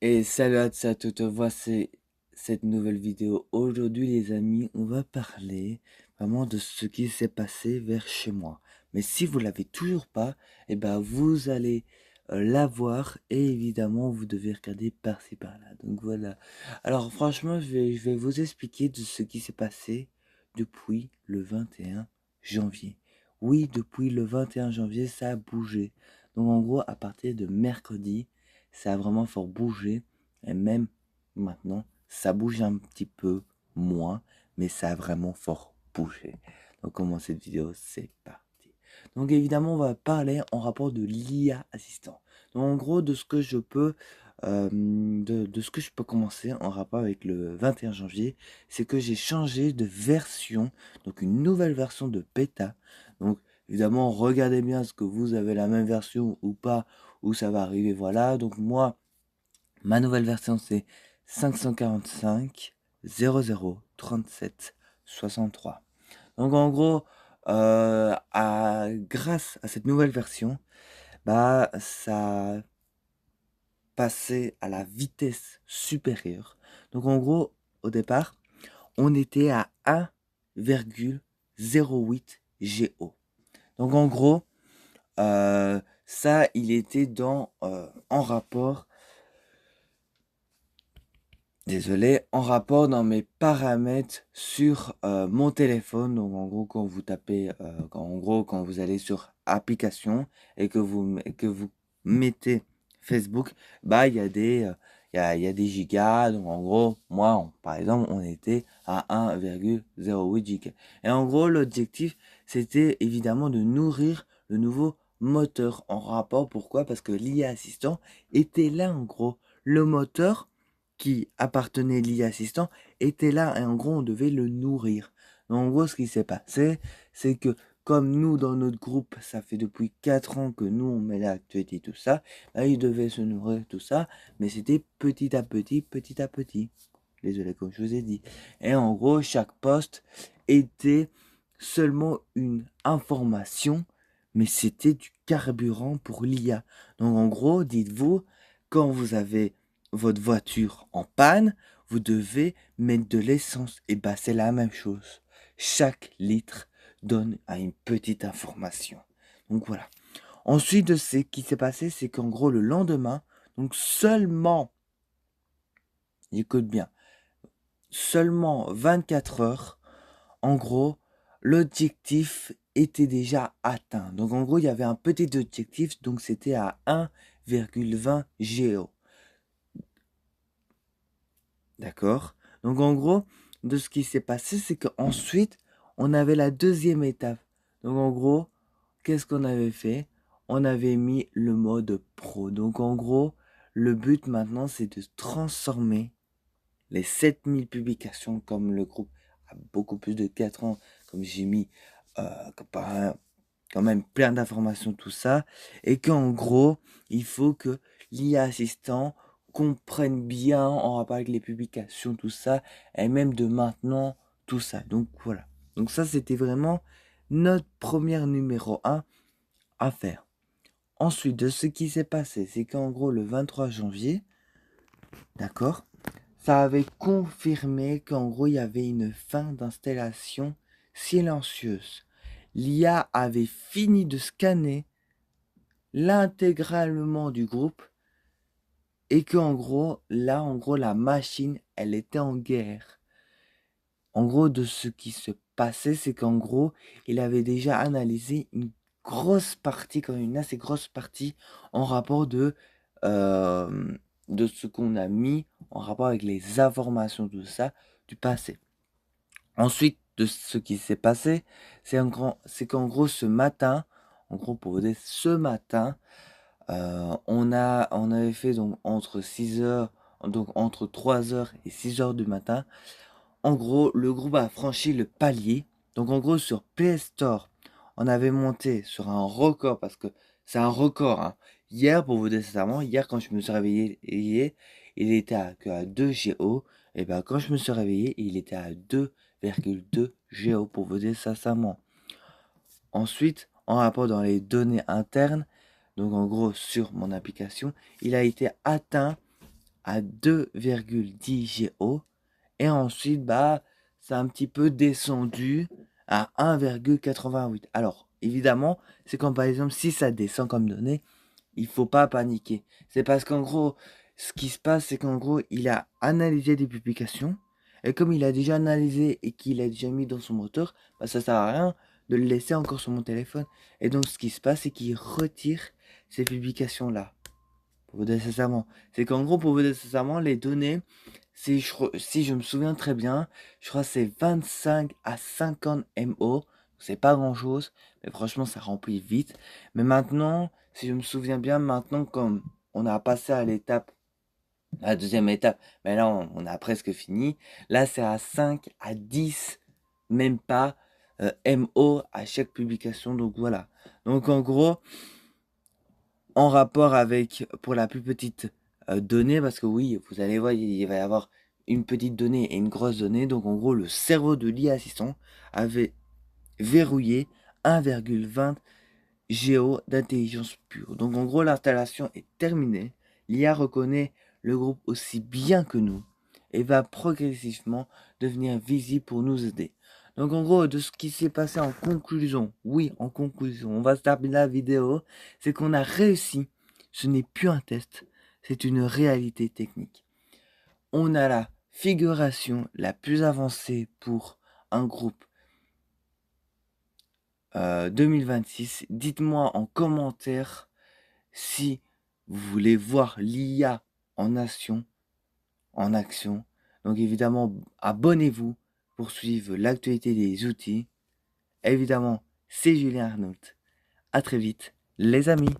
Et salut à tous et à toutes, voici cette nouvelle vidéo. Aujourd'hui les amis, on va parler vraiment de ce qui s'est passé vers chez moi. Mais si vous l'avez toujours pas, eh ben vous allez la voir et évidemment vous devez regarder par-ci par-là. Donc voilà. Alors franchement, je vais vous expliquer de ce qui s'est passé depuis le 21 janvier. Oui, depuis le 21 janvier, ça a bougé. Donc en gros, à partir de mercredi, ça a vraiment fort bougé. Et même maintenant, ça bouge un petit peu moins, mais ça a vraiment fort bougé. Donc, comment cette vidéo, c'est parti. Donc, évidemment, on va parler en rapport de l'IA assistant. Donc, en gros, de ce que je peux, de ce que je peux commencer en rapport avec le 21 janvier, c'est que j'ai changé de version, donc une nouvelle version de bêta. Donc, évidemment, regardez bien ce que vous avez la même version ou pas, où ça va arriver, voilà. Donc, moi, ma nouvelle version, c'est 545 00 37 63. Donc en gros, grâce à cette nouvelle version, bah ça passait à la vitesse supérieure. Donc en gros, au départ, on était à 1,08 Go. Donc en gros, ça, il était en rapport. Désolé, en rapport dans mes paramètres sur mon téléphone. Donc en gros, quand vous tapez, quand vous allez sur application et que vous mettez Facebook, bah il y a il y a des gigas. Donc en gros, moi, par exemple, on était à 1,08 gigas. Et en gros, l'objectif, c'était évidemment de nourrir le nouveau moteur en rapport. Pourquoi? Parce que l'IA assistant était là en gros. Le moteur qui appartenait l'IA assistant était là et en gros on devait le nourrir. Donc, en gros ce qui s'est passé, c'est que comme nous dans notre groupe, ça fait depuis 4 ans que nous on met l'actualité tout ça, bah, il devait se nourrir tout ça, mais c'était petit à petit, petit à petit. Désolé comme je vous ai dit. Et en gros chaque poste était seulement une information, mais c'était du carburant pour l'IA. Donc en gros, dites-vous, quand vous avez votre voiture en panne, vous devez mettre de l'essence. Et bah c'est la même chose. Chaque litre donne à une petite information. Donc voilà. Ensuite de ce qui s'est passé, c'est qu'en gros le lendemain, donc seulement, écoute bien, seulement 24 heures, en gros, l'objectif était déjà atteint. Donc en gros, il y avait un petit objectif, donc c'était à 1,20 Go. D'accord? Donc en gros, de ce qui s'est passé, c'est qu'ensuite, on avait la deuxième étape. Donc en gros, qu'est-ce qu'on avait fait? On avait mis le mode pro. Donc en gros, le but maintenant, c'est de transformer les 7000 publications, comme le groupe a beaucoup plus de 4 ans, comme j'ai mis quand même plein d'informations, tout ça, et qu'en gros, il faut que l'IA assistant comprenne bien en rapport avec les publications, tout ça, et même de maintenant, tout ça. Donc voilà. Donc ça, c'était vraiment notre première numéro un à faire. Ensuite, de ce qui s'est passé, c'est qu'en gros, le 23 janvier, d'accord, ça avait confirmé qu'en gros, il y avait une fin d'installation silencieuse. L'IA avait fini de scanner l'intégralement du groupe et qu'en gros, là, en gros, la machine, elle était en guerre. En gros, de ce qui se passait, c'est qu'en gros, il avait déjà analysé une grosse partie, quand même une assez grosse partie, en rapport euh, de ce qu'on a mis en rapport avec les informations, tout ça, du passé. Ensuite, de ce qui s'est passé, c'est qu'en gros, ce matin, en gros, pour vous dire, ce matin, on avait fait donc entre 6 heures, donc entre 3 heures et 6 heures du matin. En gros, le groupe a franchi le palier. Donc en gros, sur Play Store, on avait monté sur un record parce que c'est un record, hein. Hier, pour vous dire sincèrement, hier quand je me suis réveillé, il était à 2 Go. Et ben quand je me suis réveillé, il était à 2,2 Go pour vous dire sincèrement. Ensuite, en rapport dans les données internes, donc en gros sur mon application, il a été atteint à 2,10 Go. Et ensuite, bah, c'est un petit peu descendu à 1,88. Alors, évidemment, c'est comme par exemple, si ça descend comme données, il faut pas paniquer. C'est parce qu'en gros, ce qui se passe, c'est qu'en gros, il a analysé des publications. Et comme il a déjà analysé et qu'il a déjà mis dans son moteur, bah, ça sert à rien de le laisser encore sur mon téléphone. Et donc, ce qui se passe, c'est qu'il retire ces publications-là. Pour vous dire sincèrement. C'est qu'en gros, pour vous dire sincèrement, les données, si je me souviens très bien, je crois que c'est 25 à 50 MO. C'est pas grand chose, mais franchement, ça remplit vite. Mais maintenant, si je me souviens bien, maintenant, comme on a passé à la deuxième étape, mais là, on a presque fini. Là, c'est à 5 à 10, même pas, MO à chaque publication. Donc voilà. Donc en gros, en rapport avec, pour la plus petite donnée, parce que oui, vous allez voir, il va y avoir une petite donnée et une grosse donnée. Donc en gros, le cerveau de l'IA assistant avait verrouillé 1,20 Go d'intelligence pure. Donc en gros, l'installation est terminée. L'IA reconnaît le groupe aussi bien que nous et va progressivement devenir visible pour nous aider. Donc en gros, de ce qui s'est passé en conclusion, oui, en conclusion, on va se terminer la vidéo, c'est qu'on a réussi. Ce n'est plus un test, c'est une réalité technique. On a la figuration la plus avancée pour un groupe 2026. Dites-moi en commentaire si vous voulez voir l'IA en action, en action. Donc évidemment, abonnez-vous pour suivre l'actualité des outils. Évidemment, c'est Julien Arnault. À très vite, les amis.